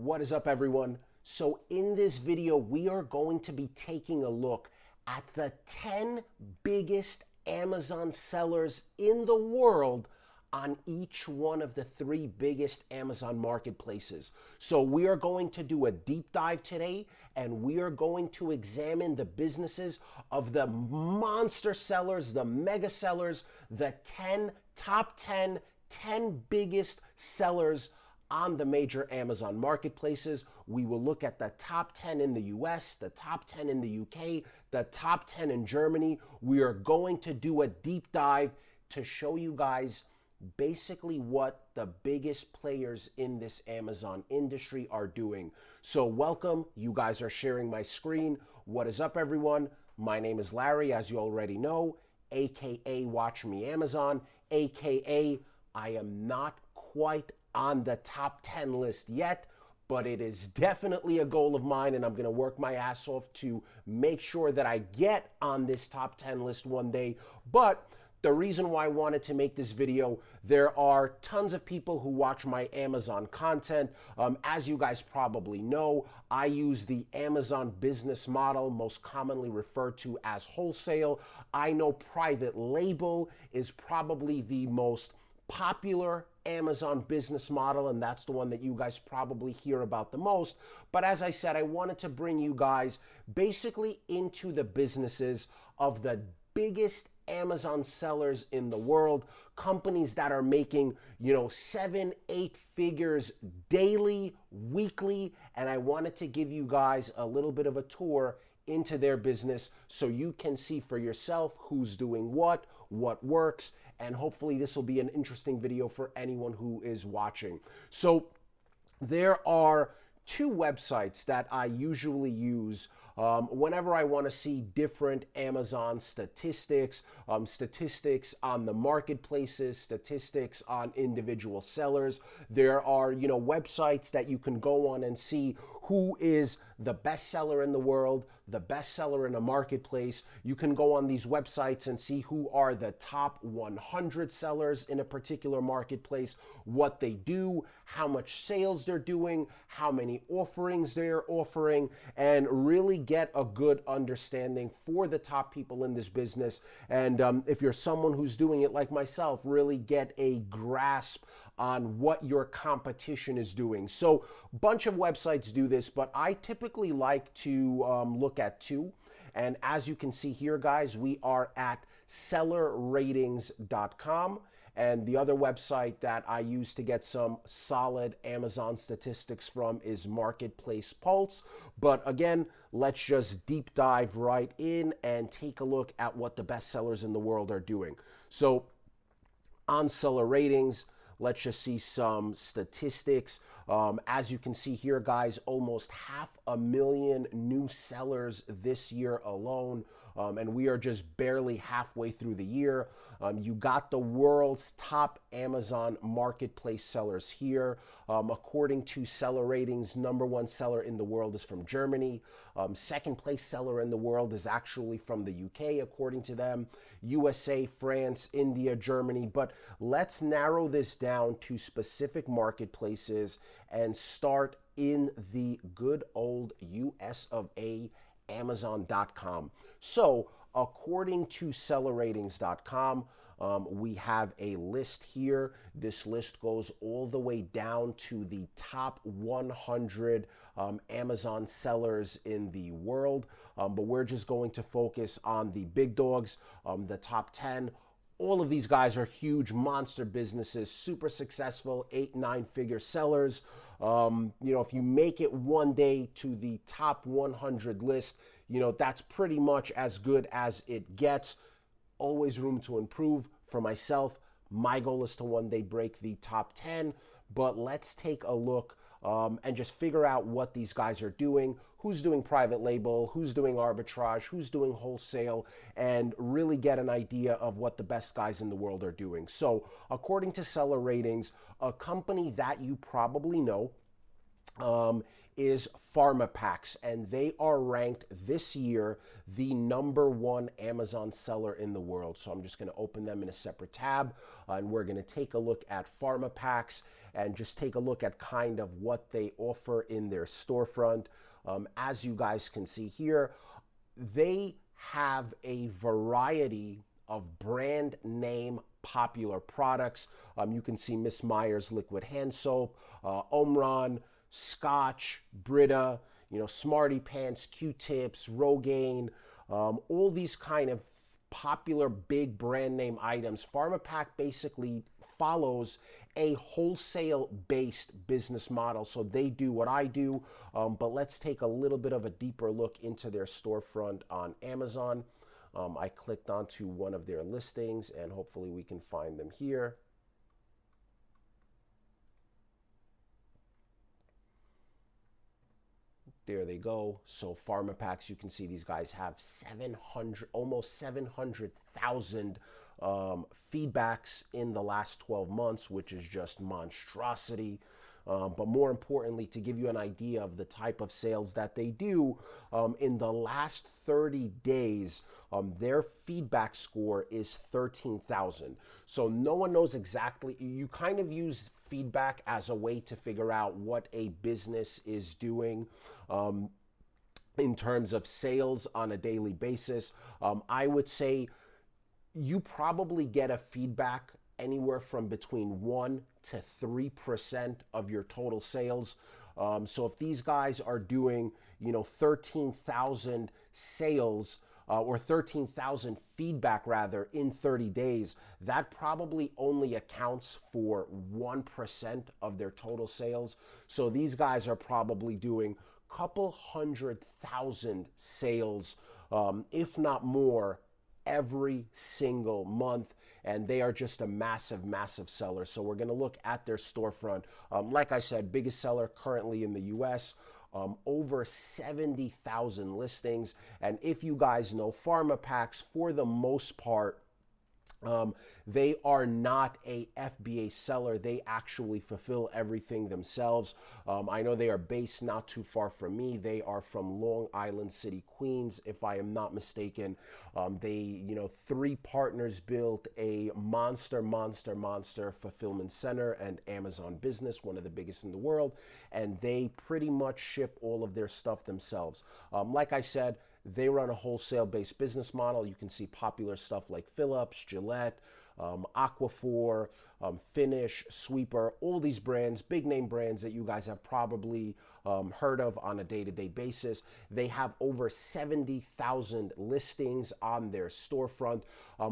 What is up, everyone? So in this video, we are going to be taking a look at the 10 biggest Amazon sellers in the world on each one of the 3 biggest Amazon marketplaces. So we are going to do a deep dive today, and we are going to examine the businesses of the monster sellers, the mega sellers, the top 10 biggest sellers on the major Amazon marketplaces. We will look at the top 10 in the US, the top 10 in the UK, the top 10 in Germany. We are going to do a deep dive to show you guys basically what the biggest players in this Amazon industry are doing. So welcome, you guys are sharing my screen. What is up, everyone? My name is Larry, as you already know, AKA Watch Me Amazon, AKA I am not quite on the top 10 list yet, but it is definitely a goal of mine, and I'm going to work my ass off to make sure that I get on this top 10 list one day. But the reason why I wanted to make this video, there are tons of people who watch my Amazon content. As you guys probably know, I use the Amazon business model, most commonly referred to as wholesale. I know private label is probably the most popular Amazon business model, and that's the one that you guys probably hear about the most. But as I said, I wanted to bring you guys basically into the businesses of the biggest Amazon sellers in the world, companies that are making, 7-8 figures daily, weekly, and I wanted to give you guys a little bit of a tour into their business so you can see for yourself who's doing what works, and hopefully this will be an interesting video for anyone who is watching. So there are 2 websites that I usually use whenever I want to see different Amazon statistics, statistics on the marketplaces, statistics on individual sellers. There are, websites that you can go on and see who is the best seller in the world, the best seller in a marketplace. You can go on these websites and see who are the top 100 sellers in a particular marketplace, what they do, how much sales they're doing, how many offerings they're offering, and really get a good understanding for the top people in this business. And if you're someone who's doing it like myself, really get a grasp on what your competition is doing. So a bunch of websites do this, but I typically like to look at 2. And as you can see here, guys, we are at sellerratings.com. And the other website that I use to get some solid Amazon statistics from is Marketplace Pulse. But again, let's just deep dive right in and take a look at what the best sellers in the world are doing. So on Seller Ratings, let's just see some statistics. As you can see here, guys, almost 500,000 new sellers this year alone. And we are just barely halfway through the year. You got the world's top Amazon marketplace sellers here. According to Seller Ratings, #1 seller in the world is from Germany. Second place seller in the world is actually from the UK, according to them. USA, France, India, Germany. But let's narrow this down to specific marketplaces and start in the good old US of A, Amazon.com. So according to sellerratings.com, we have a list here. This list goes all the way down to the top 100 Amazon sellers in the world. But we're just going to focus on the big dogs, the top 10. All of these guys are huge monster businesses, super successful, 8-9 figure sellers. If you make it one day to the top 100 list, that's pretty much as good as it gets. Always room to improve for myself. My goal is to one day break the top 10, but let's take a look and just figure out what these guys are doing, who's doing private label, who's doing arbitrage, who's doing wholesale, and really get an idea of what the best guys in the world are doing. So according to Seller Ratings, a company that you probably know is Pharmapacks, and they are ranked this year the #1 Amazon seller in the world. So I'm just going to open them in a separate tab, and we're going to take a look at Pharmapacks. and just take a look at kind of what they offer in their storefront. As you guys can see here, they have a variety of brand name popular products. You can see Miss Meyer's liquid hand soap, Omron, Scotch, Brita, Smarty Pants, Q-tips, Rogaine, all these kind of popular big brand name items. Pharmapack basically follows a wholesale based business model. So they do what I do, but let's take a little bit of a deeper look into their storefront on Amazon. I clicked onto one of their listings and hopefully we can find them here. There they go. So Pharmapacks, you can see these guys have almost 700,000 feedbacks in the last 12 months, which is just monstrosity. But more importantly, to give you an idea of the type of sales that they do, in the last 30 days, their feedback score is 13,000. So no one knows exactly. You kind of use feedback as a way to figure out what a business is doing in terms of sales on a daily basis. I would say you probably get a feedback anywhere from between 1 to 3% of your total sales. So if these guys are doing, 13,000 sales or 13,000 feedback rather in 30 days, that probably only accounts for 1% of their total sales. So these guys are probably doing a couple 100,000 sales, if not more, every single month. And they are just a massive, massive seller. So we're going to look at their storefront. Like I said, biggest seller currently in the US, over 70,000 listings. And if you guys know, Pharmapacks, for the most part, they are not a FBA seller. They actually fulfill everything themselves. I know they are based not too far from me. They are from Long Island City, Queens, if I am not mistaken. They, 3 partners built a monster fulfillment center and Amazon business, one of the biggest in the world. And they pretty much ship all of their stuff themselves. Like I said, they run a wholesale-based business model. You can see popular stuff like Philips, Gillette, Aquaphor, Finish, Sweeper, all these brands, big name brands that you guys have probably heard of on a day-to-day basis. They have over 70,000 listings on their storefront.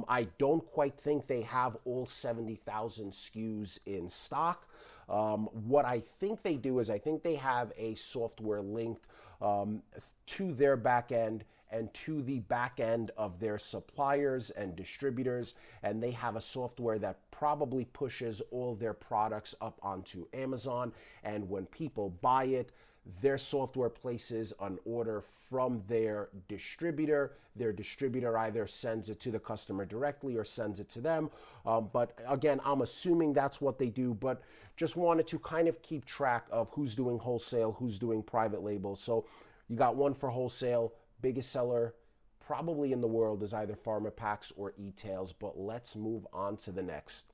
I don't quite think they have all 70,000 SKUs in stock. What I think they do is I think they have a software linked to their back end and to the back end of their suppliers and distributors, and they have a software that probably pushes all their products up onto Amazon, and when people buy it, their software places an order from their distributor. Their distributor either sends it to the customer directly or sends it to them. But again, I'm assuming that's what they do, but just wanted to kind of keep track of who's doing wholesale, who's doing private label. So you got one for wholesale. Biggest seller probably in the world is either Pharmapacks or Etailz, but let's move on to the next.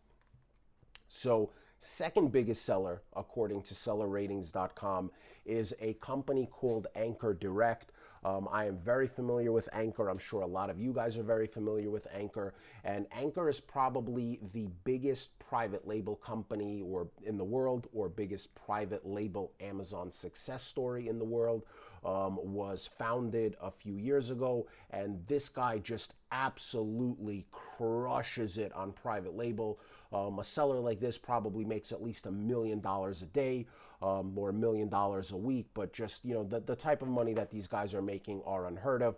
So second biggest seller, according to sellerratings.com, is a company called AnkerDirect. I am very familiar with Anker. I'm sure a lot of you guys are very familiar with Anker. And Anker is probably the biggest private label company in the world, or biggest private label Amazon success story in the world. Was founded a few years ago, and this guy just absolutely crushes it on private label. A seller like this probably makes at least $1 million a day, or $1 million a week, but just, the type of money that these guys are making are unheard of.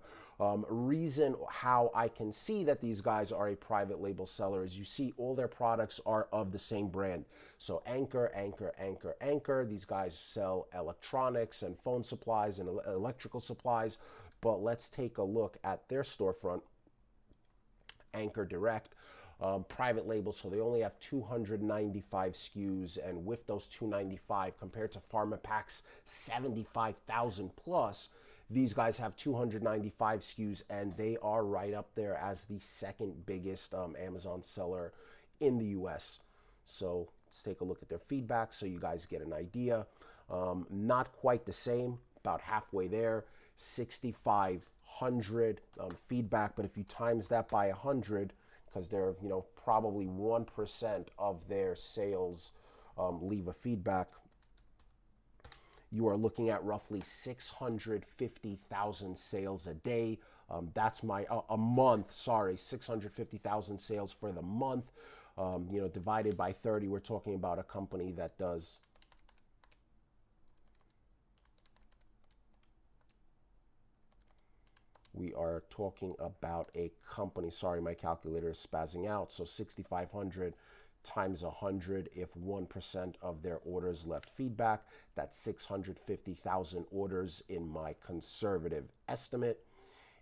Reason how I can see that these guys are a private label seller is you see all their products are of the same brand. So Anker, Anker, Anker, Anker. These guys sell electronics and phone supplies and electrical supplies. But let's take a look at their storefront, AnkerDirect. Private label, so they only have 295 SKUs, and with those 295 compared to Pharmapacks 75,000 plus, these guys have 295 SKUs, and they are right up there as the second biggest Amazon seller in the US. So Let's take a look at their feedback so you guys get an idea. Not quite the same, about halfway there, 6,500 feedback, but if you times that by 100, because they're, probably 1% of their sales leave a feedback, you are looking at roughly 650,000 sales a day. That's a month, sorry, 650,000 sales for the month. Divided by 30, we're talking about a company that does we are talking about a company, sorry, my calculator is spazzing out. So 6,500 times 100, if 1% of their orders left feedback, that's 650,000 orders in my conservative estimate.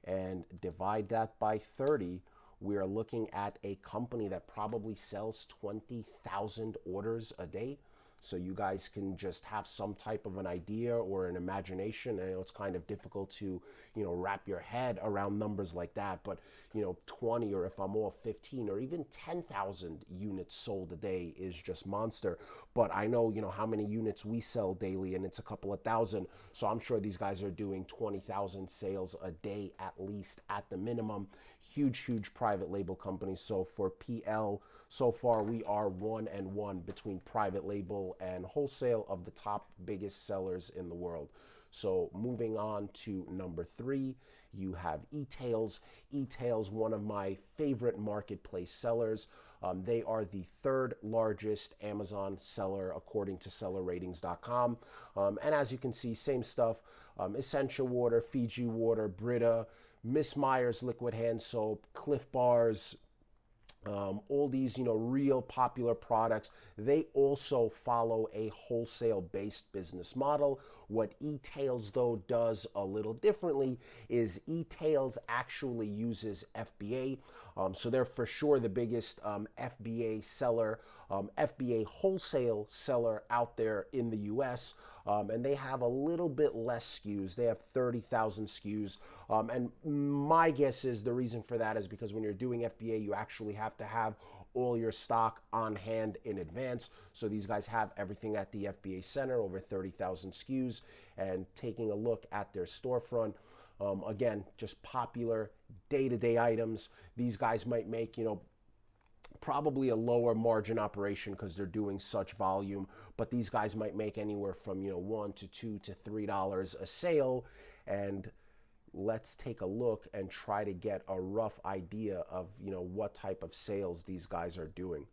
And divide that by 30, we are looking at a company that probably sells 20,000 orders a day. So you guys can just have some type of an idea or an imagination. I know it's kind of difficult to, wrap your head around numbers like that, but 20, or if I'm off 15 or even 10,000 units sold a day is just monster. But I know, how many units we sell daily, and it's a couple of thousand. So I'm sure these guys are doing 20,000 sales a day at least at the minimum. Huge private label company. So for PL, so far we are 1-1 between private label and wholesale of the top biggest sellers in the world. So moving on to number 3, you have Etailz. Etailz, one of my favorite marketplace sellers. They are the 3rd largest Amazon seller according to sellerratings.com. And as you can see, same stuff, Essential Water, Fiji Water, Brita, Miss Meyer's liquid hand soap, Cliff Bars, all these, real popular products. They also follow a wholesale-based business model. What Etailz, though, does a little differently is Etailz actually uses FBA. So they're for sure the biggest FBA seller, FBA wholesale seller out there in the US. And they have a little bit less SKUs. They have 30,000 SKUs. And my guess is the reason for that is because when you're doing FBA, you actually have to have all your stock on hand in advance. So these guys have everything at the FBA center, over 30,000 SKUs. And taking a look at their storefront, again, just popular day-to-day items. These guys might make, probably a lower margin operation because they're doing such volume, but these guys might make anywhere from $1 to $2 to $3 a sale. And let's take a look and try to get a rough idea of what type of sales these guys are doing.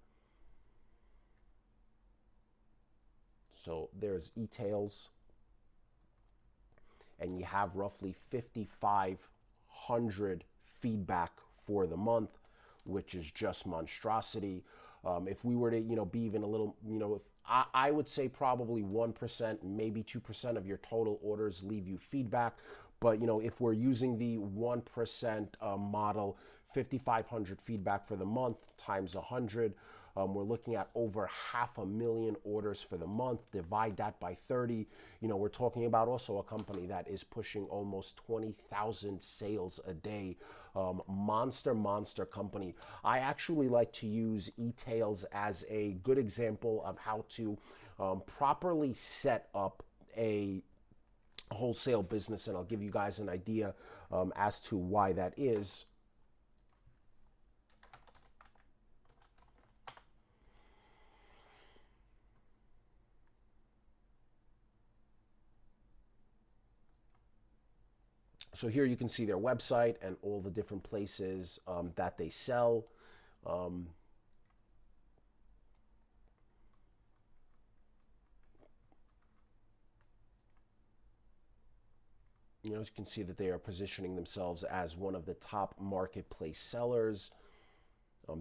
So there's Etailz, and you have roughly 5,500 feedback for the month, which is just monstrosity. If we were to, be even a little, I would say probably 1%, maybe 2% of your total orders leave you feedback. But, if we're using the 1% model, 5,500 feedback for the month times 100, we're looking at over 500,000 orders for the month. Divide that by 30. We're talking about also a company that is pushing almost 20,000 sales a day. Monster company. I actually like to use Etailz as a good example of how to properly set up a wholesale business, and I'll give you guys an idea as to why that is. So here you can see their website and all the different places that they sell. As you can see that they are positioning themselves as one of the top marketplace sellers.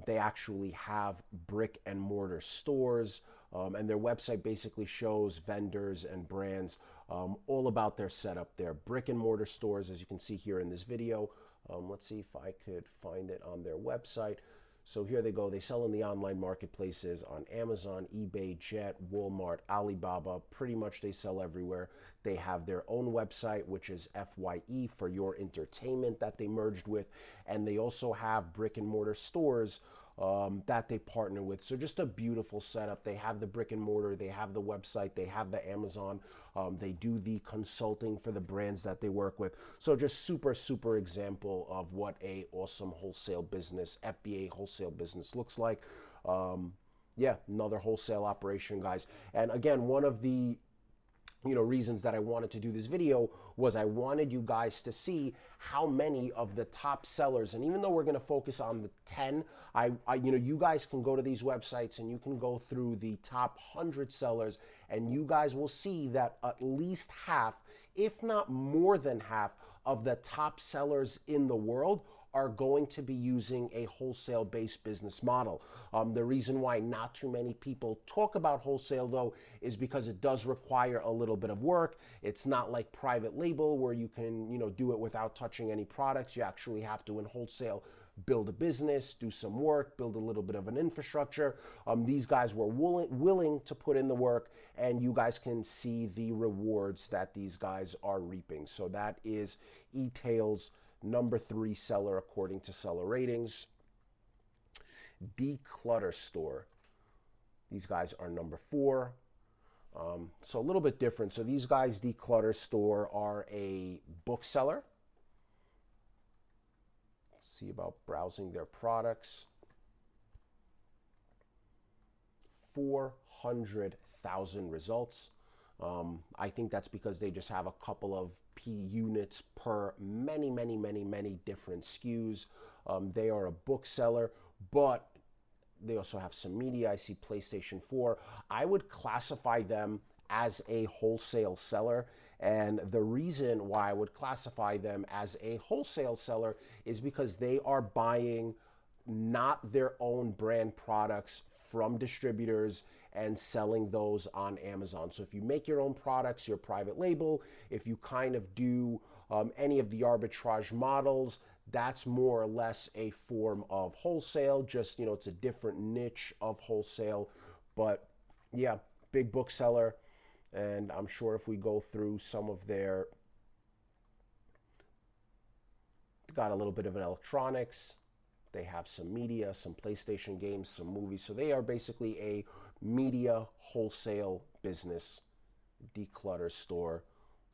They actually have brick and mortar stores, and their website basically shows vendors and brands all about their setup. Their brick and mortar stores, as you can see here in this video. Let's see if I could find it on their website. So here they go. They sell in the online marketplaces on Amazon, eBay, Jet, Walmart, Alibaba. Pretty much they sell everywhere. They have their own website, which is FYE, for your entertainment, that they merged with. And they also have brick and mortar stores that they partner with. So just a beautiful setup. They have the brick and mortar, they have the website, they have the Amazon, they do the consulting for the brands that they work with. So just super example of what a awesome wholesale business, FBA wholesale business looks like. Yeah, another wholesale operation, guys. And again, one of the reasons that I wanted to do this video was I wanted you guys to see how many of the top sellers, and even though we're going to focus on the 10, you guys can go to these websites and you can go through the top 100 sellers, and you guys will see that at least half, if not more than half, of the top sellers in the world are going to be using a wholesale-based business model. The reason why not too many people talk about wholesale, though, is because it does require a little bit of work. It's not like private label where you can, do it without touching any products. You actually have to, in wholesale, build a business, do some work, build a little bit of an infrastructure. These guys were willing to put in the work, and you guys can see the rewards that these guys are reaping. So that is Etailz, number 3 seller according to seller ratings. Declutr store, these guys are number 4. So a little bit different. So these guys, Declutr store, are a bookseller. Let's see about browsing their products. 400,000 results. I think that's because they just have a couple of P units per many different SKUs. They are a bookseller, but they also have some media. I see PlayStation 4. I would classify them as a wholesale seller. And the reason why I would classify them as a wholesale seller is because they are buying not their own brand products from distributors and selling those on Amazon. So if you make your own products, your private label, if you kind of do any of the arbitrage models, that's more or less a form of wholesale. Just, it's a different niche of wholesale. But yeah, big bookseller. And I'm sure if we go through some of their, got a little bit of an electronics, they have some media, some PlayStation games, some movies. So they are basically a media wholesale business. Declutr store.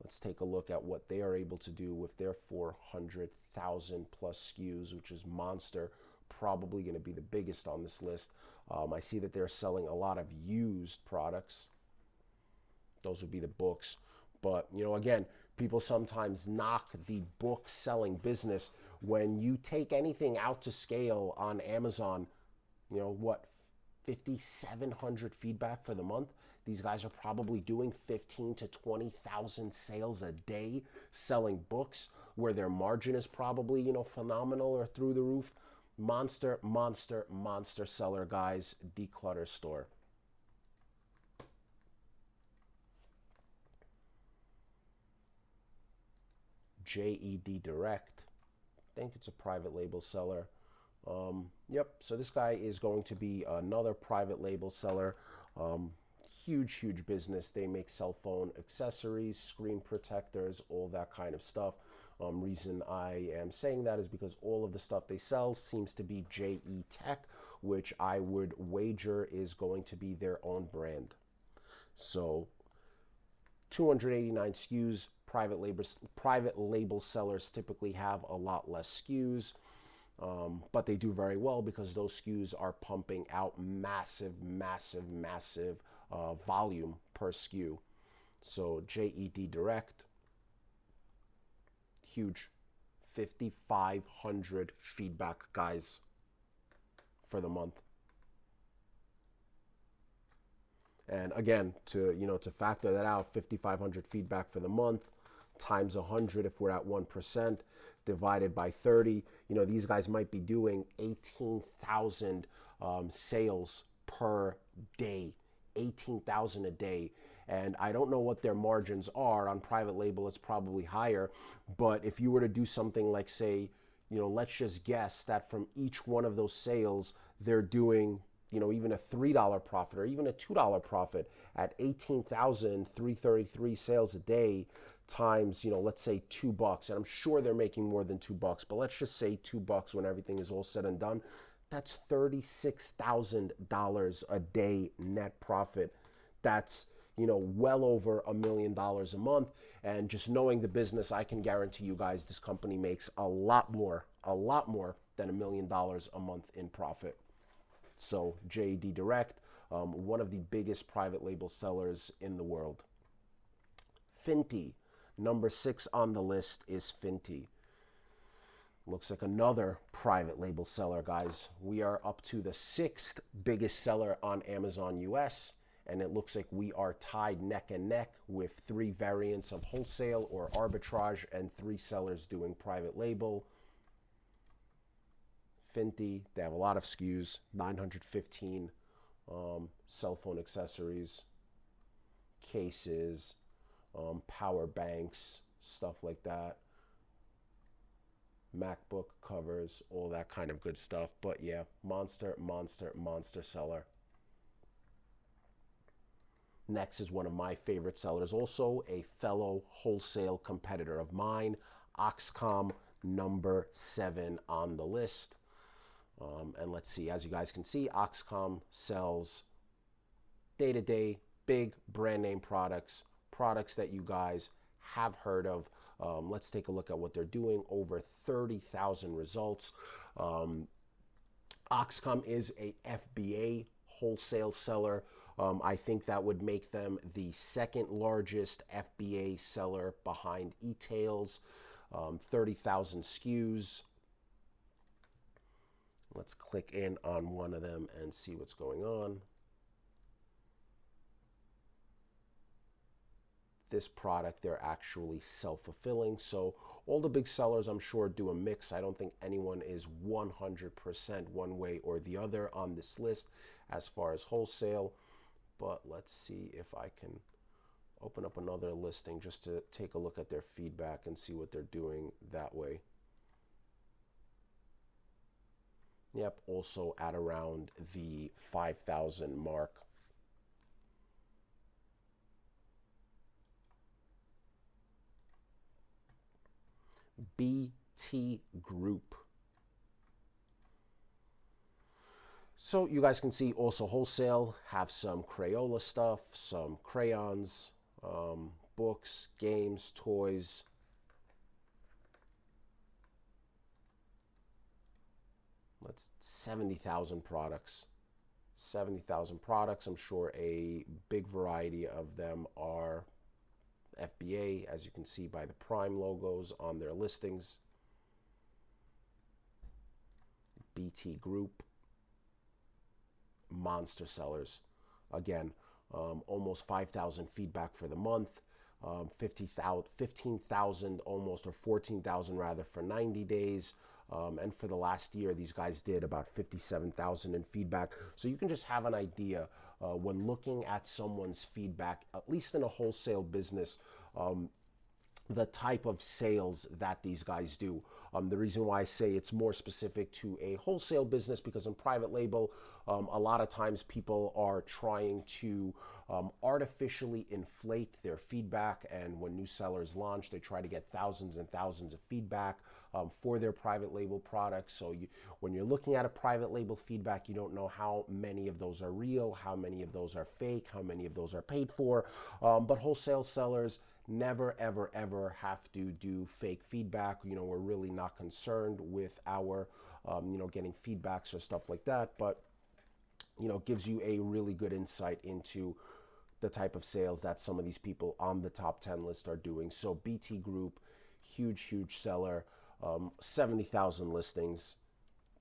Let's take a look at what they are able to do with their 400,000 plus SKUs, which is monster. Probably going to be the biggest on this list. I see that they're selling a lot of used products. Those would be the books. But, again, people sometimes knock the book selling business. When you take anything out to scale on Amazon, 5,700 feedback for the month. These guys are probably doing 15 to 20,000 sales a day selling books, where their margin is probably, phenomenal or through the roof. Monster seller, guys. Declutr store. JEDirect. I think it's a private label seller. Yep, so this guy is going to be another private label seller. Huge business. They make cell phone accessories, screen protectors, all that kind of stuff. Reason I am saying that is because all of the stuff they sell seems to be JE Tech, which I would wager is going to be their own brand. So 289 SKUs. Private label sellers typically have a lot less SKUs, but they do very well because those SKUs are pumping out massive volume per SKU. So JEDirect, huge, 5,500 feedback, guys, for the month. And again, to factor that out, 5,500 feedback for the month times 100, if we're at 1%, divided by 30, these guys might be doing 18,000 sales per day, 18,000 a day. And I don't know what their margins are. On private label, it's probably higher. But if you were to do something like, say, let's just guess that from each one of those sales, they're doing, even a $3 profit or even a $2 profit at 18,333 sales a day times, let's say $2. And I'm sure they're making more than $2, but let's just say $2 when everything is all said and done. That's $36,000 a day net profit. That's, well over $1 million a month. And just knowing the business, I can guarantee you guys this company makes a lot more than $1 million a month in profit. So JEDirect, one of the biggest private label sellers in the world. Fintie, number 6 on the list is Fintie. Looks like another private label seller, guys. We are up to the 6th biggest seller on Amazon US, and it looks like we are tied neck and neck with 3 variants of wholesale or arbitrage and 3 sellers doing private label. Fintie, they have a lot of SKUs, 915 cell phone accessories, cases, power banks, stuff like that. MacBook covers, all that kind of good stuff. But yeah, monster seller. Next is one of my favorite sellers, also a fellow wholesale competitor of mine, OxKom, number 7 on the list. And let's see, as you guys can see, OxKom sells day-to-day big brand name products that you guys have heard of. Let's take a look at what they're doing. Over 30,000 results. OxKom is a FBA wholesale seller. I think that would make them the 2nd largest FBA seller behind Etailz. 30,000 SKUs. Let's click in on one of them and see what's going on. This product, they're actually self-fulfilling. So all the big sellers, I'm sure, do a mix. I don't think anyone is 100% one way or the other on this list as far as wholesale. But let's see if I can open up another listing just to take a look at their feedback and see what they're doing that way. Yep, also at around the 5,000 mark. BT Group. So you guys can see also wholesale, have some Crayola stuff, some crayons, books, games, toys. That's 70,000 products. 70,000 products. I'm sure a big variety of them are FBA, as you can see by the Prime logos on their listings. BT Group, monster sellers. Again, almost 5,000 feedback for the month, 15,000 almost, or 14,000 rather, for 90 days. And for the last year, these guys did about 57,000 in feedback. So you can just have an idea when looking at someone's feedback, at least in a wholesale business, the type of sales that these guys do. The reason why I say it's more specific to a wholesale business, because in private label, a lot of times people are trying to artificially inflate their feedback, and when new sellers launch, they try to get thousands and thousands of feedback for their private label products. So when you're looking at a private label feedback, you don't know how many of those are real, how many of those are fake, how many of those are paid for. But wholesale sellers never, ever, ever have to do fake feedback. We're really not concerned with our, getting feedbacks or stuff like that, but, gives you a really good insight into the type of sales that some of these people on the top 10 list are doing. So BT Group, huge seller, 70,000 listings.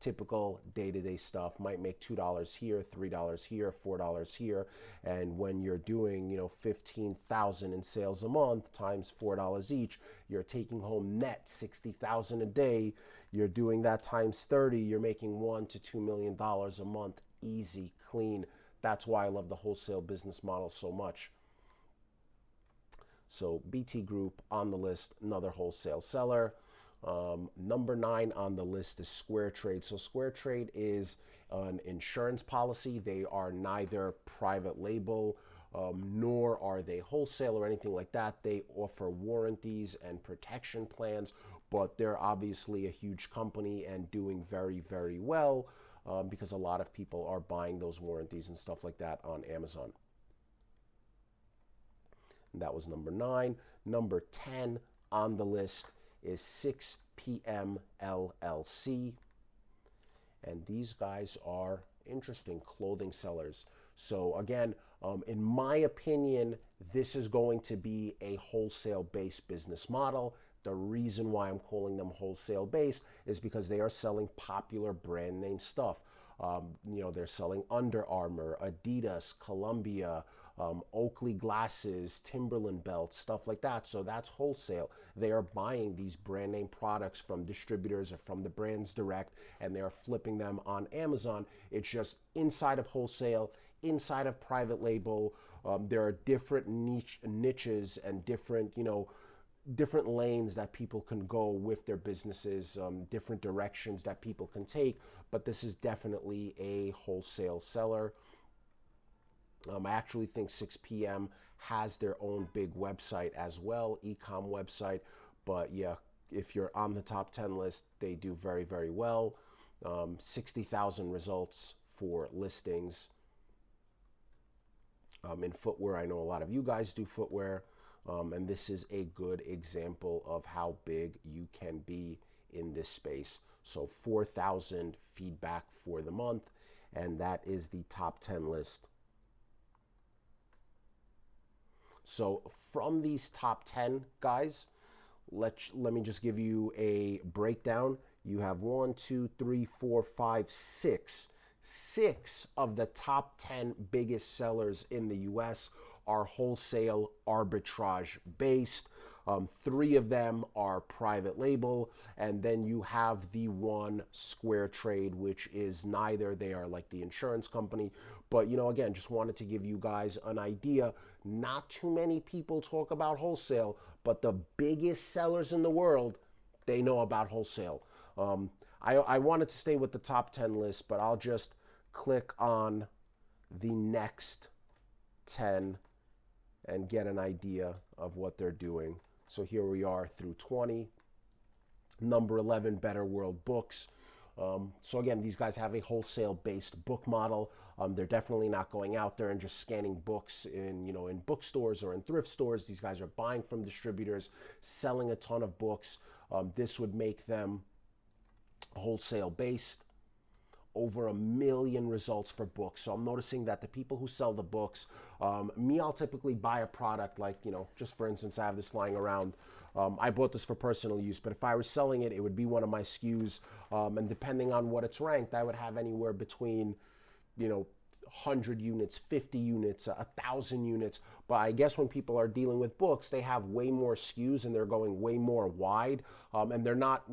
Typical day-to-day stuff, might make $2 here, $3 here, $4 here, and when you're doing 15,000 in sales a month times $4 each, you're taking home net 60,000 a day. You're doing that times 30, you're making $1 to $2 million a month, easy, clean. That's why I love the wholesale business model so much. So BT Group on the list, another wholesale seller. Number 9 on the list is SquareTrade. So SquareTrade is an insurance policy. They are neither private label, nor are they wholesale or anything like that. They offer warranties and protection plans, but they're obviously a huge company and doing very, very well. because a lot of people are buying those warranties and stuff like that on Amazon. And that was number 9. Number 10 on the list is 6PM LLC. And these guys are interesting clothing sellers. So again, in my opinion, this is going to be a wholesale-based business model. The reason why I'm calling them wholesale-based is because they are selling popular brand name stuff. They're selling Under Armour, Adidas, Columbia, Oakley glasses, Timberland belts, stuff like that. So that's wholesale. They are buying these brand name products from distributors or from the brands direct, and they are flipping them on Amazon. It's just inside of wholesale, inside of private label. There are different niches and different lanes that people can go with their businesses, different directions that people can take, but this is definitely a wholesale seller. I actually think 6PM has their own big website as well, e-com website, but yeah, if you're on the top 10 list, they do very, very well. 60,000 results for listings. In footwear, I know a lot of you guys do footwear. And this is a good example of how big you can be in this space. So 4,000 feedback for the month, and that is the top 10 list. So from these top 10 guys, let me just give you a breakdown. You have 1, 2, 3, 4, 5, 6. 6 of the top 10 biggest sellers in the US are wholesale arbitrage based. 3 of them are private label, and then you have the one SquareTrade, which is neither. They are like the insurance company, but again, just wanted to give you guys an idea. Not too many people talk about wholesale, but the biggest sellers in the world, they know about wholesale. I wanted to stay with the top 10 list, but I'll just click on the next 10 and get an idea of what they're doing. So here we are through 20. Number 11, Better World Books. So again, these guys have a wholesale-based book model. They're definitely not going out there and just scanning books in bookstores or in thrift stores. These guys are buying from distributors, selling a ton of books. This would make them wholesale-based. Over 1 million results for books. So I'm noticing that the people who sell the books, I'll typically buy a product like, just for instance, I have this lying around. I bought this for personal use, but if I was selling it, it would be one of my SKUs. And depending on what it's ranked, I would have anywhere between, 100 units, 50 units, 1,000 units. But I guess when people are dealing with books, they have way more SKUs and they're going way more wide. And they're not,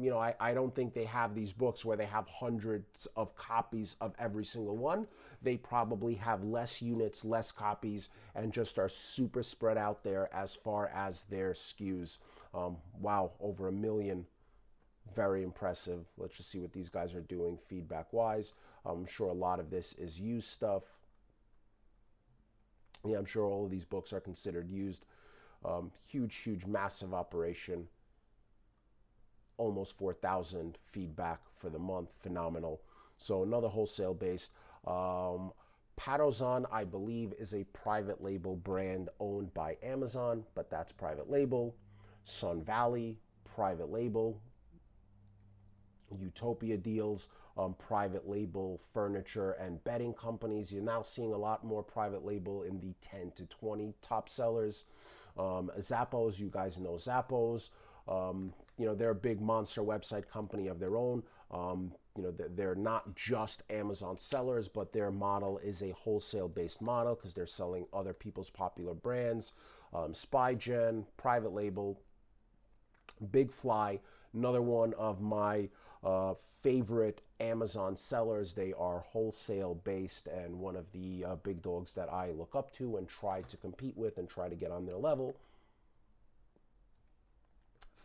I don't think they have these books where they have hundreds of copies of every single one. They probably have less units, less copies, and just are super spread out there as far as their SKUs. Wow, over 1 million. Very impressive. Let's just see what these guys are doing feedback-wise. I'm sure a lot of this is used stuff. Yeah, I'm sure all of these books are considered used. Huge, massive operation. Almost 4,000 feedback for the month. Phenomenal. So another wholesale-based. Patozan, I believe, is a private label brand owned by Amazon, but that's private label. Sun Valley, private label. Utopia Deals, private label furniture and bedding companies. You're now seeing a lot more private label in the 10 to 20 top sellers. Zappos, you guys know Zappos. They're a big monster website company of their own. They're not just Amazon sellers, but their model is a wholesale-based model because they're selling other people's popular brands. SpyGen, private label. Big Fly, another one of my favorite Amazon sellers. They are wholesale based and one of the big dogs that I look up to and try to compete with and try to get on their level.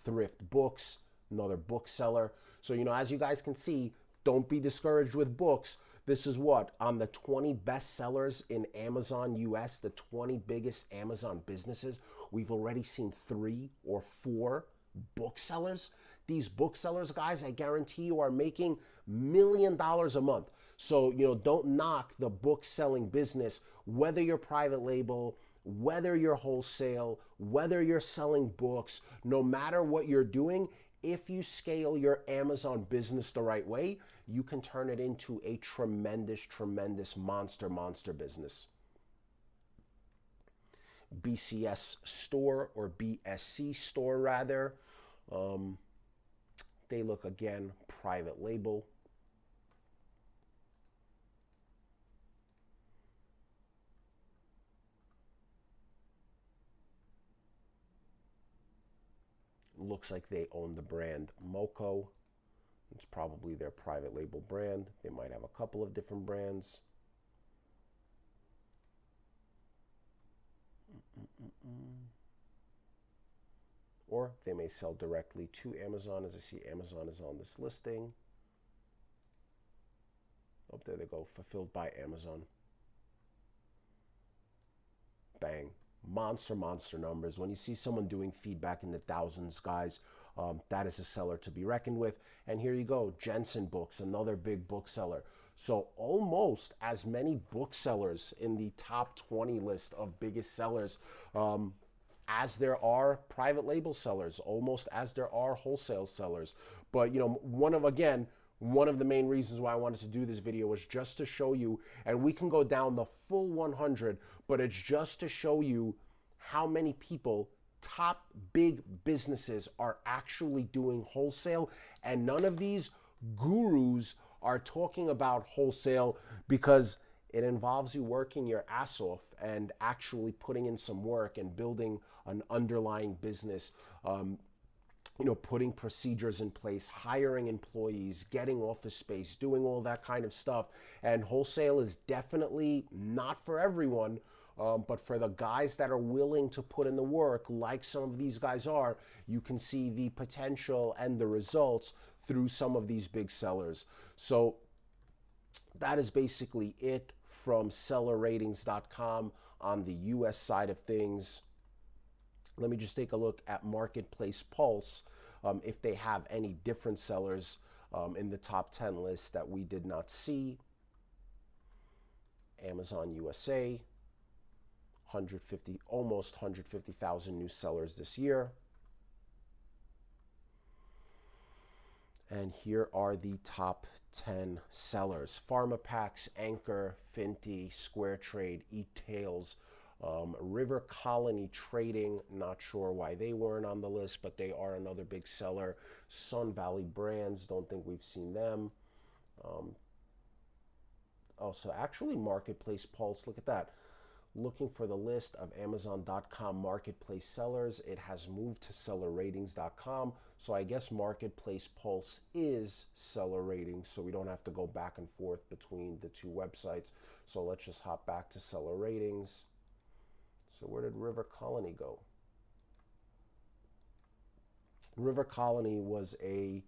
Thrift Books, another book seller. So, as you guys can see, don't be discouraged with books. This is what? On the 20 best sellers in Amazon US, the 20 biggest Amazon businesses, we've already seen 3 or 4 booksellers. These booksellers, guys, I guarantee you are making $1 million a month. So, don't knock the book selling business, whether you're private label, whether you're wholesale, whether you're selling books, no matter what you're doing, if you scale your Amazon business the right way, you can turn it into a tremendous, tremendous monster business. BCS store, or BSC store rather. They look, again, private label. Looks like they own the brand Moco. It's probably their private label brand. They might have a couple of different brands. Or they may sell directly to Amazon, as I see Amazon is on this listing. Oh, there they go, fulfilled by Amazon. Bang. Monster numbers. When you see someone doing feedback in the thousands, guys, that is a seller to be reckoned with. And here you go, Jensen Books, another big bookseller. So almost as many booksellers in the top 20 list of biggest sellers as there are private label sellers, almost as there are wholesale sellers. But one of the main reasons why I wanted to do this video was just to show you, and we can go down the full 100, but it's just to show you how many people, top big businesses, are actually doing wholesale. And none of these gurus are talking about wholesale because it involves you working your ass off and actually putting in some work and building an underlying business, putting procedures in place, hiring employees, getting office space, doing all that kind of stuff. And wholesale is definitely not for everyone, but for the guys that are willing to put in the work, like some of these guys are, you can see the potential and the results through some of these big sellers. So that is basically it from sellerratings.com on the US side of things. Let me just take a look at Marketplace Pulse, if they have any different sellers in the top 10 list that we did not see. Amazon USA, almost 150,000 new sellers this year. And here are the top 10 sellers. Pharmapacks, Anker, Fintie, SquareTrade, Etailz, River Colony Trading, not sure why they weren't on the list, but they are another big seller. Sun Valley Brands, don't think we've seen them. So actually Marketplace Pulse, look at that. Looking for the list of Amazon.com marketplace sellers, it has moved to sellerratings.com. So I guess Marketplace Pulse is Seller Ratings, so we don't have to go back and forth between the two websites. So let's just hop back to Seller Ratings. So where did River Colony go? River Colony was a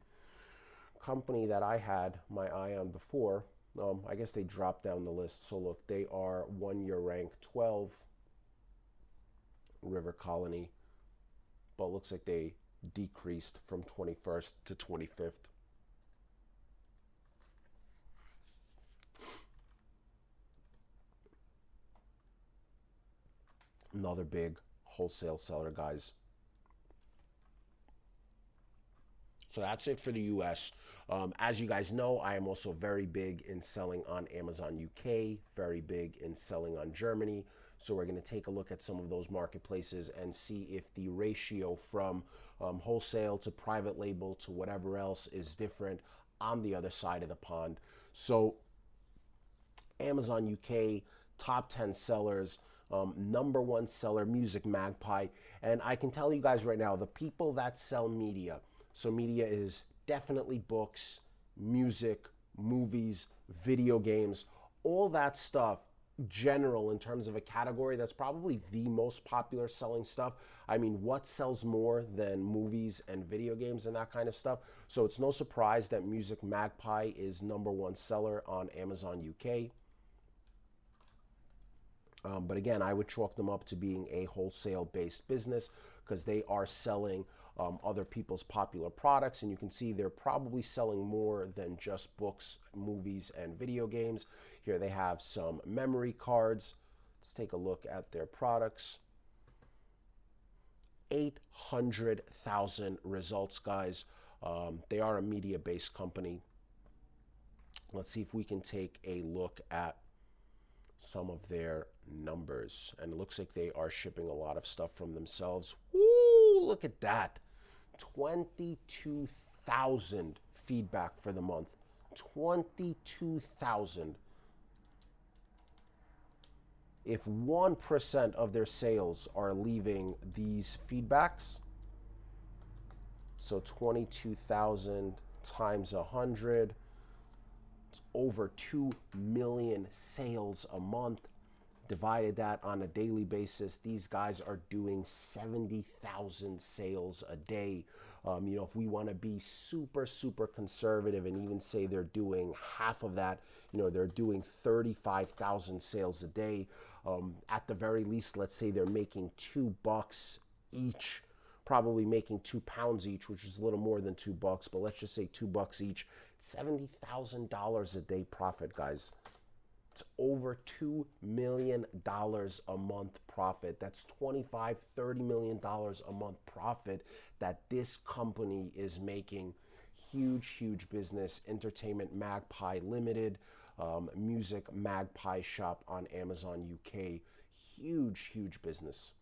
company that I had my eye on before. I guess they dropped down the list. So look, they are 1 year rank 12, River Colony, but looks like they decreased from 21st to 25th. Another big wholesale seller, guys. So that's it for the US. As you guys know, I am also very big in selling on Amazon UK, very big in selling on Germany. So we're going to take a look at some of those marketplaces and see if the ratio from wholesale to private label to whatever else is different on the other side of the pond. So Amazon UK, top 10 sellers, number one seller, musicMagpie. And I can tell you guys right now, the people that sell media, so media is definitely books, music, movies, video games, all that stuff, general in terms of a category, that's probably the most popular selling stuff. I mean, what sells more than movies and video games and that kind of stuff? So it's no surprise that musicMagpie is number one seller on Amazon UK. But again, I would chalk them up to being a wholesale-based business because they are selling other people's popular products, and you can see they're probably selling more than just books, movies, and video games. Here they have some memory cards. Let's take a look at their products. 800,000 results, guys. They are a media-based company. Let's see if we can take a look at some of their numbers. And it looks like they are shipping a lot of stuff from themselves. Woo, look at that. 22,000 feedback for the month. 22,000. If 1% of their sales are leaving these feedbacks, so 22,000 times 100, it's over 2 million sales a month. Divided that on a daily basis, these guys are doing 70,000 sales a day. You know, if we want to be super, super conservative and even say they're doing half of that, you know, they're doing 35,000 sales a day. At the very least, let's say they're making $2 each, probably making £2 each, which is a little more than $2, but let's just say $2 each. $70,000 a day profit, guys. It's over $2 million a month profit. That's $25–30 million a month profit that this company is making. Huge, huge business. Entertainment Magpie Limited, musicMagpie shop on Amazon UK. Huge, huge business.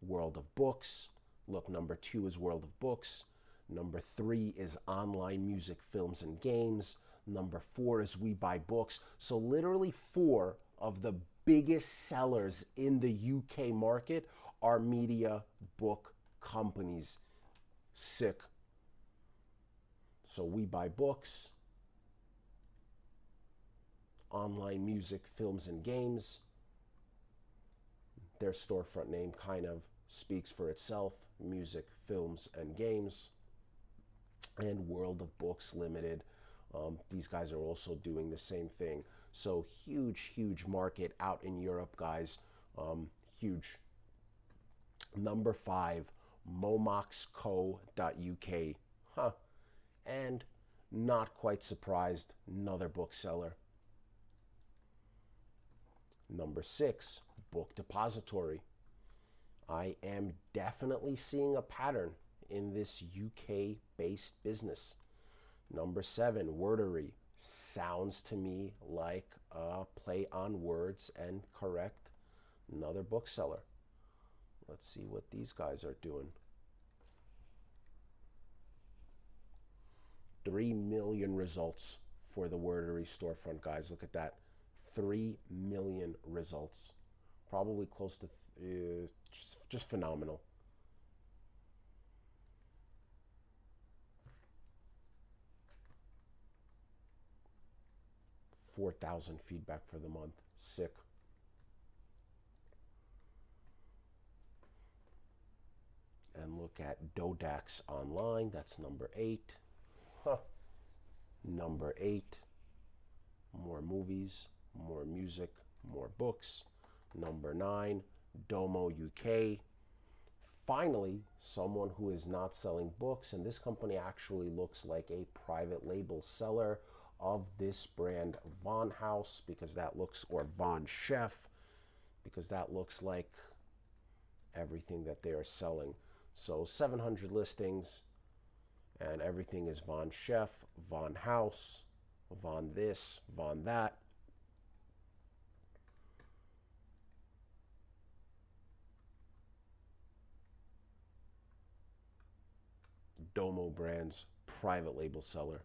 World of Books. Look, number 2 is World of Books. Number 3 is online music, films, and games. Number 4 is reBuy Books. So literally 4 of the biggest sellers in the UK market are media book companies. Sick. So reBuy Books, online music, films, and games. Their storefront name kind of speaks for itself. Music, films, and games. And World of Books Limited. These guys are also doing the same thing. So huge, huge market out in Europe, guys. Huge. Number 5, momoxco.uk. Huh. And not quite surprised, another bookseller. Number 6, Book Depository. I am definitely seeing a pattern in this UK-based business. Number 7, Wordery. Sounds to me like a play on words and correct. Another bookseller. Let's see what these guys are doing. 3 million results for the Wordery storefront, guys. Look at that. 3 million results. Probably close to, just phenomenal. $4,000 feedback for the month. Sick. And look at Dodax Online. That's number 8. Huh. Number 8. More movies, more music, more books. Number 9. Domu UK. Finally, someone who is not selling books, and this company actually looks like a private label seller of this brand, Von House, because that looks, or Von Chef, because that looks like everything that they are selling. So 700 listings, and everything is Von Chef, Von House, Von this, Von that. Domo Brands, private label seller.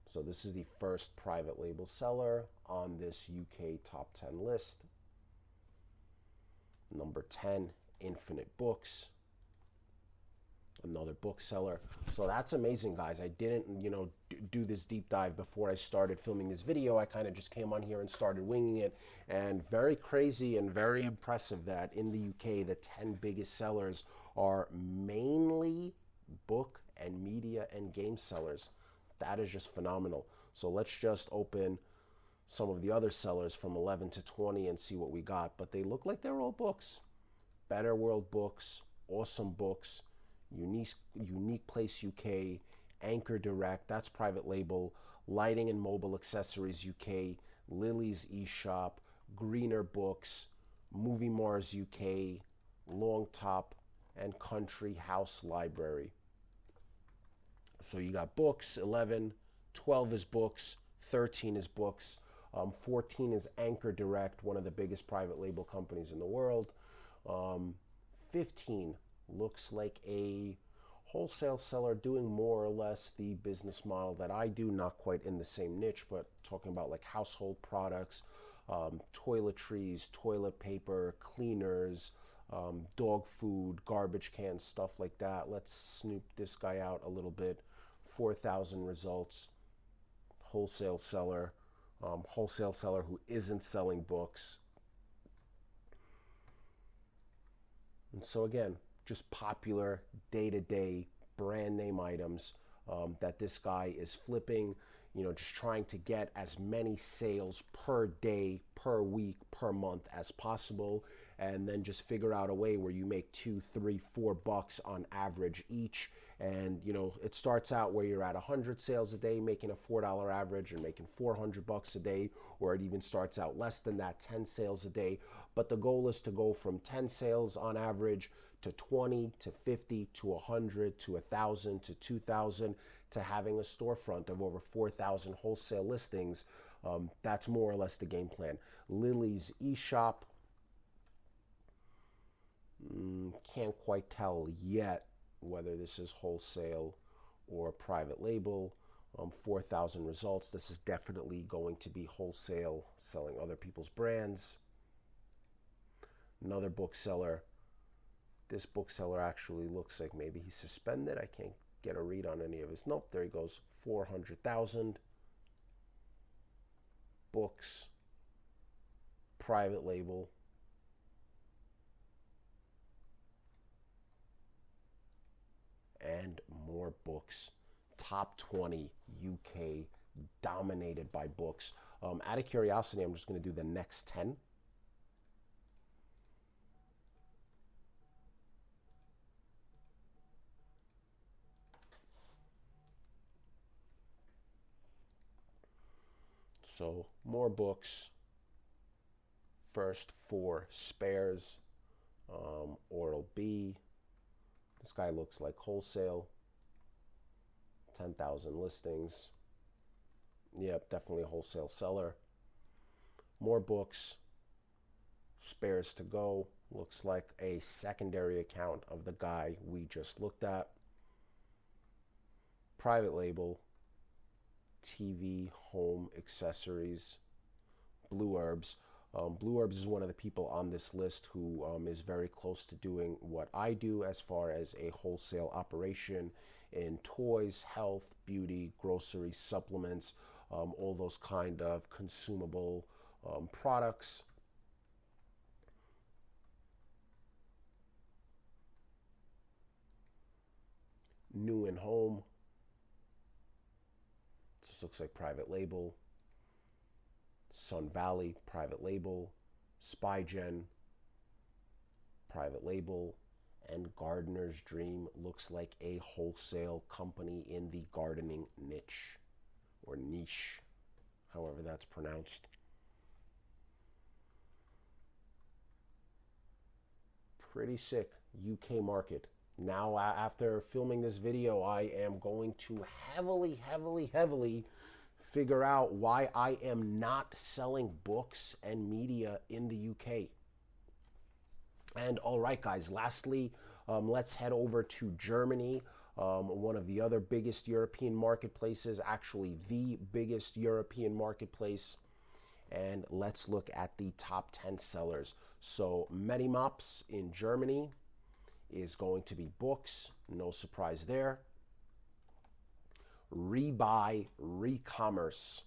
So this is the first private label seller on this UK top 10 list. Number 10, Infinite Books. Another bookseller. So that's amazing, guys. I didn't, do this deep dive before I started filming this video. I kind of just came on here and started winging it. And very crazy and very impressive that in the UK, the 10 biggest sellers are mainly book and media and game sellers. That is just phenomenal. So let's just open some of the other sellers from 11 to 20 and see what we got. But they look like they're all books. Better World Books, awesome books. Unique Place UK, AnkerDirect, that's private label, Lighting and Mobile Accessories UK, Lily's eShop, Greener Books, Movie Mars UK, Longtop, and Country House Library. So you got books, 11, 12 is books, 13 is books, 14 is AnkerDirect, one of the biggest private label companies in the world. 15 looks like a wholesale seller doing more or less the business model that I do, not quite in the same niche, but talking about like household products, toiletries, toilet paper, cleaners, dog food, garbage cans, stuff like that. Let's snoop this guy out a little bit. 4,000 results. Wholesale seller who isn't selling books. And so again, just popular day-to-day brand name items that this guy is flipping, just trying to get as many sales per day, per week, per month as possible, and then just figure out a way where you make $2, $3, $4 on average each. And it starts out where you're at 100 sales a day, making a $4 average, and making $400 a day, or it even starts out less than that, 10 sales a day. But the goal is to go from 10 sales on average to 20 to 50 to 100 to 1,000 to 2,000 to having a storefront of over 4,000 wholesale listings. That's more or less the game plan. Lily's eShop, can't quite tell yet whether this is wholesale or private label. 4,000 results. This is definitely going to be wholesale, selling other people's brands. Another bookseller. This bookseller actually looks like maybe he's suspended. I can't get a read on any of his. Nope, there he goes. 400,000 books, private label. And more books. Top 20 UK, dominated by books. Out of curiosity, I'm just going to do the next 10. So more books. First 4 spares. Oral-B. This guy looks like wholesale. 10,000 listings. Yep, definitely a wholesale seller. More books. Spares to go. Looks like a secondary account of the guy we just looked at. Private label. TV, home, accessories. Blue Herbs. Blue Herbs is one of the people on this list who is very close to doing what I do as far as a wholesale operation in toys, health, beauty, groceries, supplements, all those kind of consumable products. New and Home. This looks like private label. Sun Valley, private label. Spygen, private label. And Gardener's Dream looks like a wholesale company in the gardening niche, or niche, however that's pronounced. Pretty sick UK market. Now, after filming this video, I am going to heavily figure out why I am not selling books and media in the UK. And all right, guys, lastly, let's head over to Germany, one of the other biggest European marketplaces, actually the biggest European marketplace. And let's look at the top 10 sellers. So Medimops in Germany is going to be books, no surprise there. reBuy, reCommerce.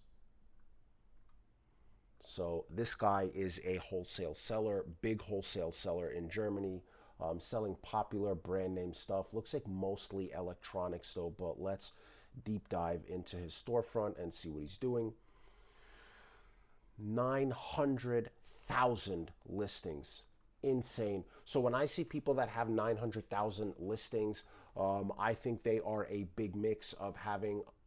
So this guy is a wholesale seller, big wholesale seller in Germany, selling popular brand name stuff. Looks like mostly electronics though, but let's deep dive into his storefront and see what he's doing. 900,000 listings. insane. So when I see people that have 900,000 listings, I think they are a big mix of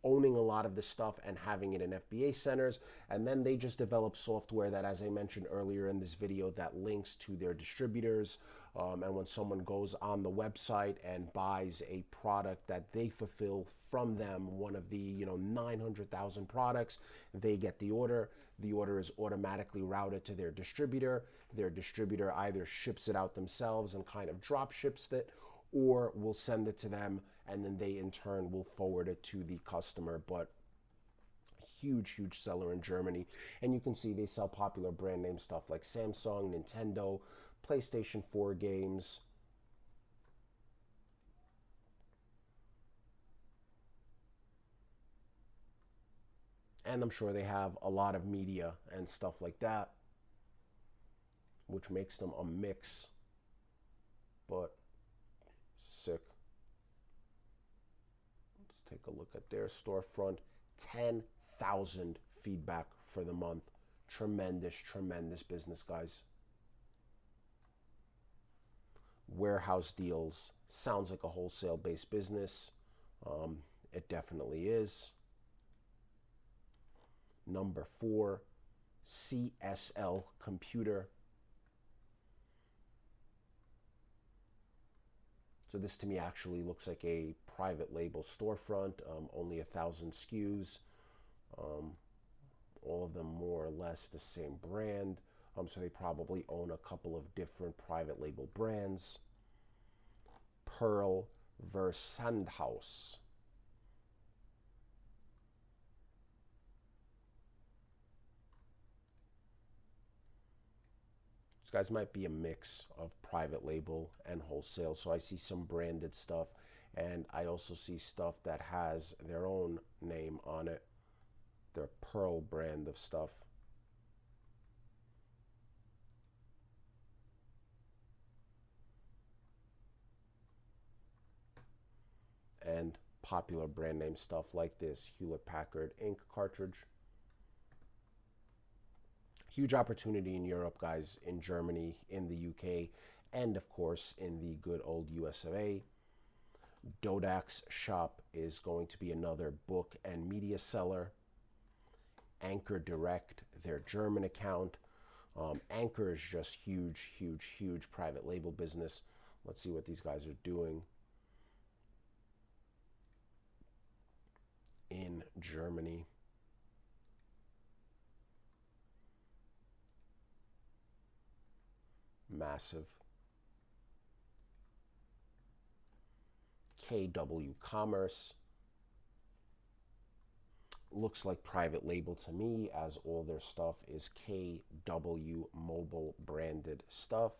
owning a lot of the stuff and having it in FBA centers, and then they just develop software that, as I mentioned earlier in this video, that links to their distributors. And when someone goes on the website and buys a product that they fulfill from them, one of the 900,000 products, they get the order. The order is automatically routed to their distributor. Their distributor either ships it out themselves and kind of drop ships it, or will send it to them, and then they in turn will forward it to the customer. But huge seller in Germany, and you can see they sell popular brand name stuff like Samsung, Nintendo, PlayStation 4 games. And I'm sure they have a lot of media and stuff like that, which makes them a mix. But sick. Let's take a look at their storefront. 10,000 feedback for the month. Tremendous business, guys. Warehouse deals. Sounds like a wholesale based business. It definitely is. Number 4, CSL Computer. So this to me actually looks like a private label storefront, only 1,000 SKUs, all of them more or less the same brand. So they probably own a couple of different private label brands. Pearl Versandhaus. These guys might be a mix of private label and wholesale. So I see some branded stuff, and I also see stuff that has their own name on it, their Pearl brand of stuff. And popular brand name stuff like this Hewlett-Packard ink cartridge. Huge opportunity in Europe, guys, in Germany, in the UK, and of course in the good old US of A. Dodak's shop is going to be another book and media seller. AnkerDirect, their German account. Anker is just huge private label business. Let's see what these guys are doing in Germany. Massive. KW Commerce. Looks like private label to me, as all their stuff is KW mobile branded stuff.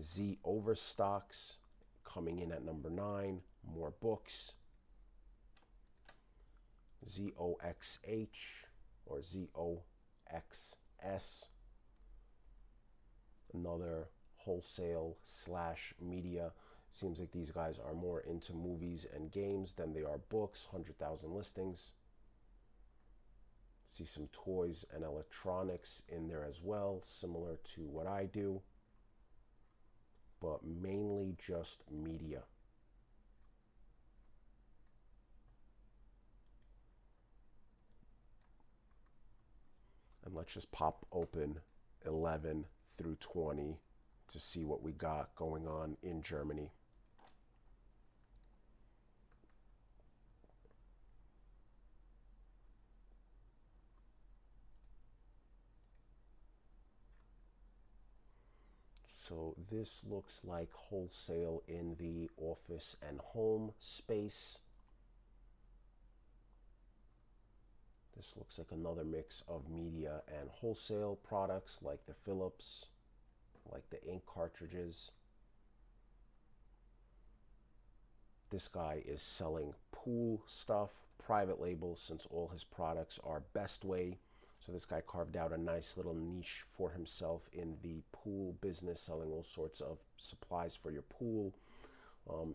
Z Overstocks coming in at number 9. More books. ZOXH or ZOXS. Another wholesale / media. Seems like these guys are more into movies and games than they are books. 100,000 listings. See some toys and electronics in there as well, similar to what I do, but mainly just media. And let's just pop open 11 through 20 to see what we got going on in Germany. So this looks like wholesale in the office and home space. This looks like another mix of media and wholesale products like the Philips, like the ink cartridges. This guy is selling pool stuff, private label, since all his products are Best Way. So this guy carved out a nice little niche for himself in the pool business, selling all sorts of supplies for your pool.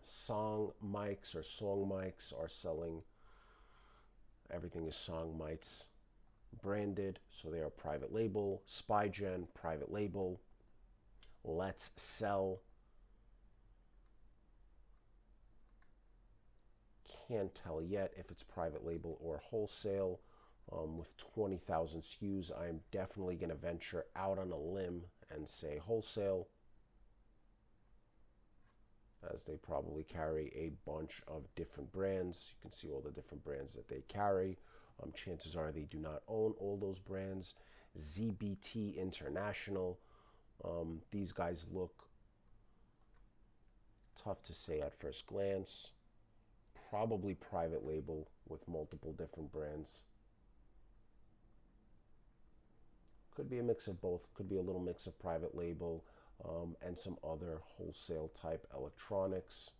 Song mics are selling. Everything is Song mics branded, so they are private label. SpyGen, private label. Let's Sell. Can't tell yet if it's private label or wholesale. With 20,000 SKUs, I'm definitely going to venture out on a limb and say wholesale, as they probably carry a bunch of different brands. You can see all the different brands that they carry. Chances are they do not own all those brands. ZBT International. These guys look tough to say at first glance. Probably private label with multiple different brands. Could be a mix of both. Could be a little mix of private label and some other wholesale type electronics.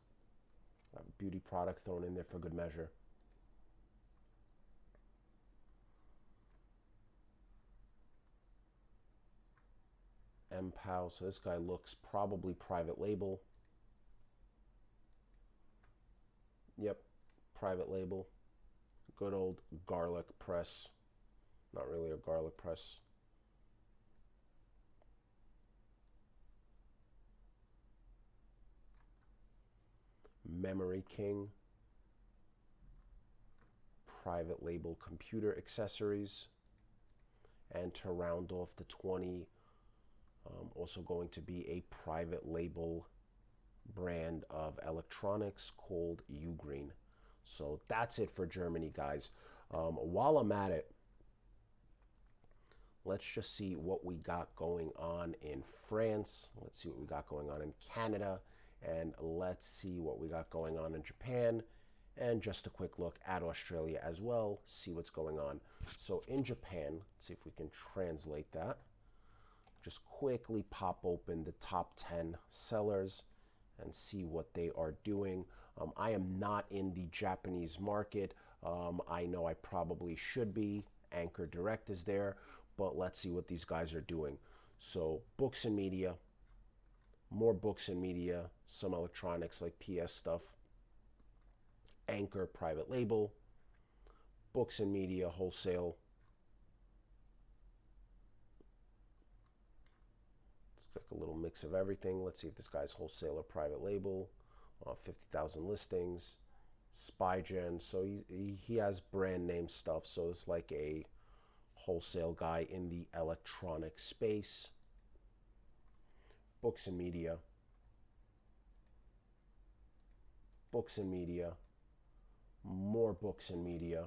Beauty product thrown in there for good measure. MPOW, so this guy looks probably private label. Yep, private label. Good old garlic press. Not really a garlic press. Memory King. Private label computer accessories. And to round off the 20, also going to be a private label brand of electronics called Ugreen. So that's it for Germany, guys. While I'm at it, let's just see what we got going on in France. Let's see what we got going on in Canada. And let's see what we got going on in Japan. And just a quick look at Australia as well, see what's going on. So in Japan, let's see if we can translate that. Just quickly pop open the top 10 sellers and see what they are doing. I am not in the Japanese market. I know I probably should be. AnkerDirect is there, but let's see what these guys are doing. So books and media, more books and media, some electronics like PS stuff. Anker private label, books and media wholesale. It's like a little mix of everything. Let's see if this guy's wholesale or private label. 50,000 listings. Spygen, so he has brand name stuff, so it's like a wholesale guy in the electronic space. Books and media. Books and media. More books and media.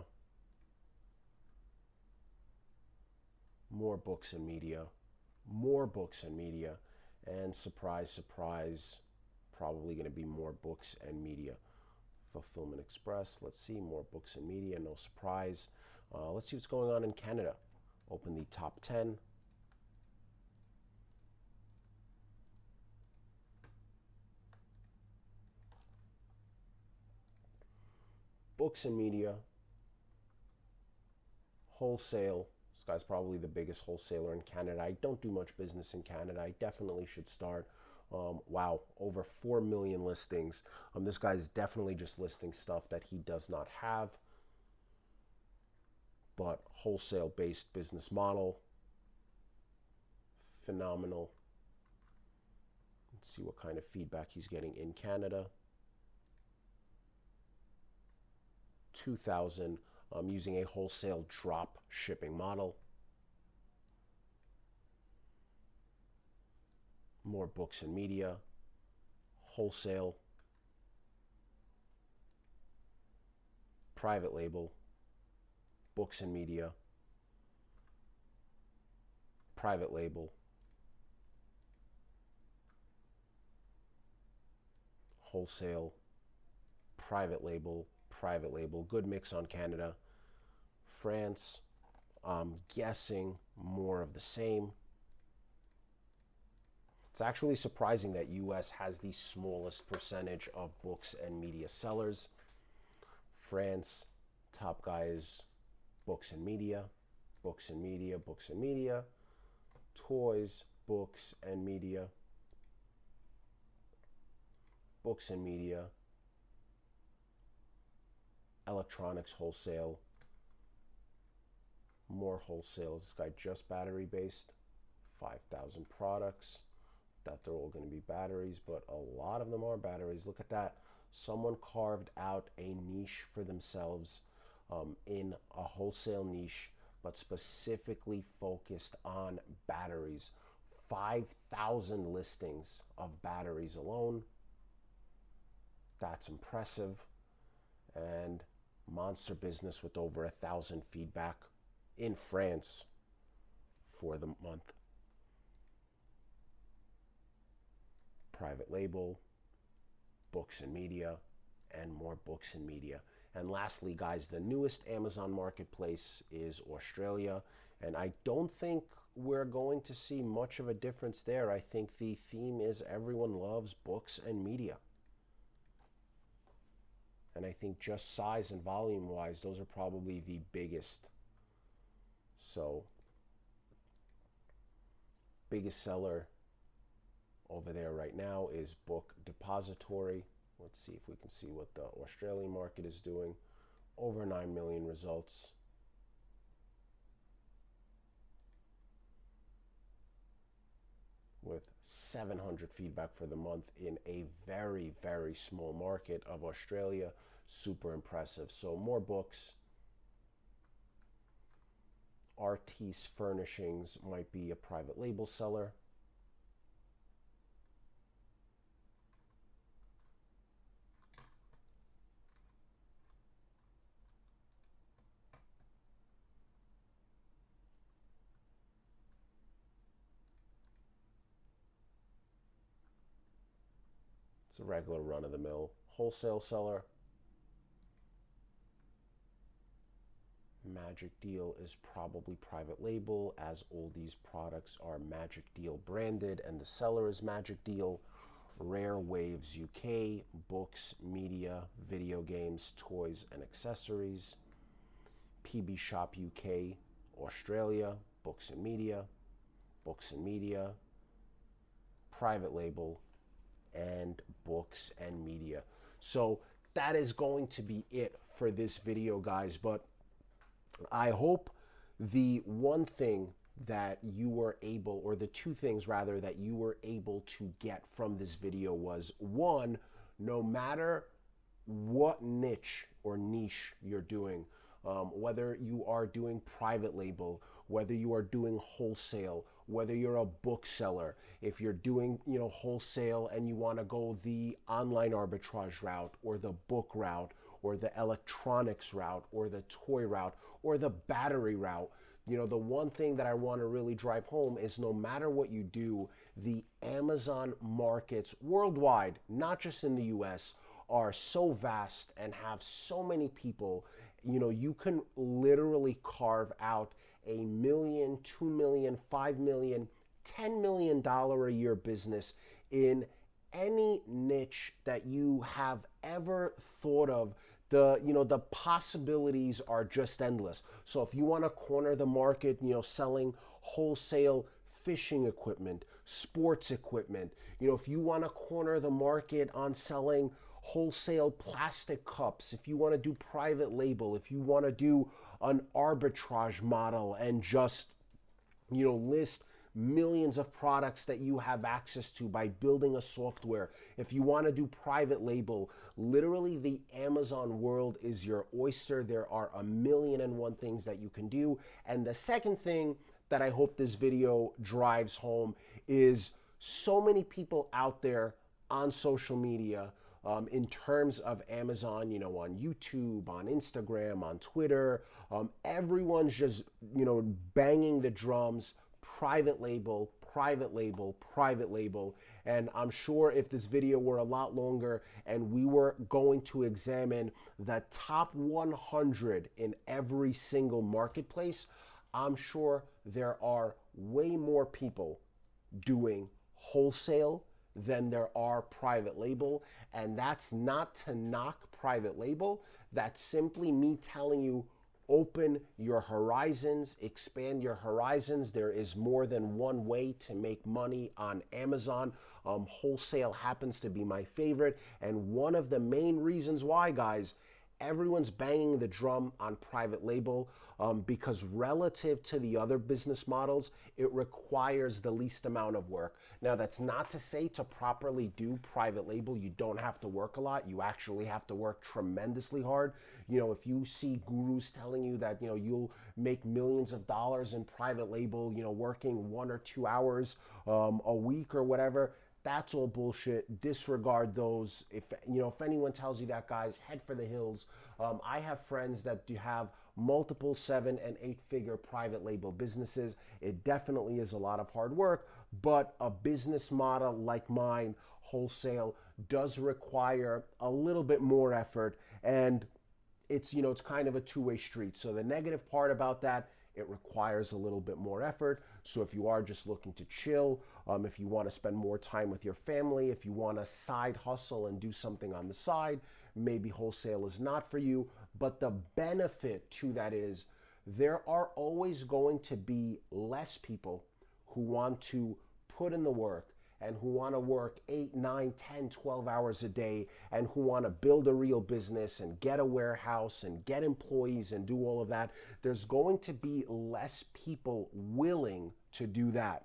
More books and media. More books and media. And surprise, surprise, probably going to be more books and media. Fulfillment Express, let's see, more books and media, no surprise. Let's see what's going on in Canada. Open the top 10. Books and media, wholesale. This guy's probably the biggest wholesaler in Canada. I don't do much business in Canada. I definitely should start. Wow, over 4 million listings. This guy's definitely just listing stuff that he does not have, but wholesale based business model. Phenomenal. Let's see what kind of feedback he's getting in Canada. 2,000 using a wholesale drop shipping model. More books and media, wholesale, private label, books and media, private label, wholesale, private label, private label. Good mix on Canada. France, I'm guessing more of the same. It's actually surprising that US has the smallest percentage of books and media sellers. France, top guys, books and media, books and media, books and media, toys, books and media, books and media, electronics wholesale, more wholesale. This guy just battery based, 5,000 products. that they're all going to be batteries, but a lot of them are batteries. Look at that. Someone carved out a niche for themselves in a wholesale niche, but specifically focused on batteries. 5,000 listings of batteries alone. That's impressive. And monster business with over 1,000 feedback in France for the month. Private label, books and media, and more books and media. And lastly, guys, the newest Amazon marketplace is Australia, and I don't think we're going to see much of a difference there. I think the theme is everyone loves books and media. And I think just size and volume wise, those are probably the biggest. So, biggest seller over there right now is Book Depository. Let's see if we can see what the Australian market is doing. Over 9 million results. With 700 feedback for the month in a very, very small market of Australia. Super impressive. So more books. Artis Furnishings might be a private label seller. It's a regular run-of-the-mill wholesale seller. Magic Deal is probably private label, as all these products are Magic Deal branded and the seller is Magic Deal. Rare Waves UK, books, media, video games, toys and accessories. PB Shop UK, Australia, books and media, private label, and books and media. So that is going to be it for this video, guys. But I hope the one thing that you were able, or the two things rather, that you were able to get from this video was, one, no matter what niche or niche you're doing, whether you are doing private label, whether you are doing wholesale, whether you're a bookseller, if you're doing, wholesale and you want to go the online arbitrage route or the book route or the electronics route or the toy route or the battery route, the one thing that I want to really drive home is no matter what you do, the Amazon markets worldwide, not just in the US, are so vast and have so many people. You can literally carve out $1 million, $2 million, $5 million, $10 million a year business in any niche that you have ever thought of. The possibilities are just endless. So if you want to corner the market, selling wholesale fishing equipment, sports equipment, if you want to corner the market on selling wholesale plastic cups, if you want to do private label, if you want to do an arbitrage model and just, list millions of products that you have access to by building a software, if you want to do private label, literally the Amazon world is your oyster. There are 1,000,001 things that you can do. And the second thing that I hope this video drives home is so many people out there on social media, in terms of Amazon, on YouTube, on Instagram, on Twitter, everyone's just, banging the drums, private label, private label, private label. And I'm sure if this video were a lot longer and we were going to examine the top 100 in every single marketplace, I'm sure there are way more people doing wholesale than there are private label. And that's not to knock private label. That's simply me telling you, open your horizons, expand your horizons. There is more than one way to make money on Amazon. Wholesale happens to be my favorite. And one of the main reasons why, guys, everyone's banging the drum on private label because relative to the other business models, it requires the least amount of work. Now, that's not to say to properly do private label, you don't have to work a lot. You actually have to work tremendously hard. You know, if you see gurus telling you that, you know, you'll make millions of dollars in private label, you know, working 1 or 2 hours a week or whatever, that's all bullshit. Disregard those. If you know, if anyone tells you that, guys, head for the hills. I have friends that do have multiple 7- and 8-figure private label businesses. It definitely is a lot of hard work, but a business model like mine, wholesale, does require a little bit more effort, and it's, you know, it's kind of a two-way street. So the negative part about that, it requires a little bit more effort. So if you are just looking to chill, if you want to spend more time with your family, if you want to side hustle and do something on the side, maybe wholesale is not for you. But the benefit to that is there are always going to be less people who want to put in the work and who want to work 8, 9, 10, 12 hours a day, and who want to build a real business and get a warehouse and get employees and do all of that. There's going to be less people willing to do that.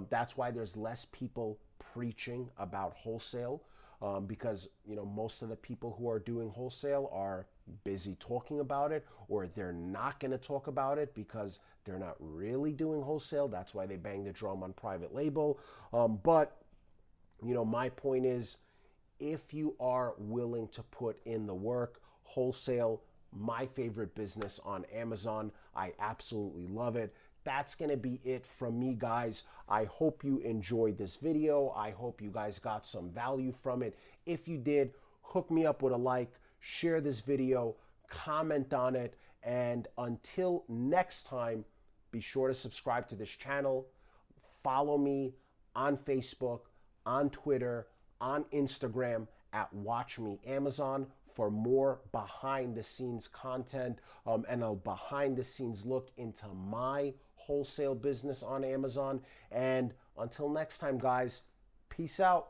That's why there's less people preaching about wholesale, because, you know, most of the people who are doing wholesale are busy talking about it, or they're not going to talk about it because they're not really doing wholesale. That's why they bang the drum on private label. But, you know, my point is, if you are willing to put in the work, wholesale, my favorite business on Amazon, I absolutely love it. That's going to be it from me, guys. I hope you enjoyed this video. I hope you guys got some value from it. If you did, hook me up with a like, share this video, comment on it, and until next time, be sure to subscribe to this channel. Follow me on Facebook, on Twitter, on Instagram at Watch Me Amazon for more behind the scenes content and a behind the scenes look into my wholesale business on Amazon. And until next time, guys, peace out.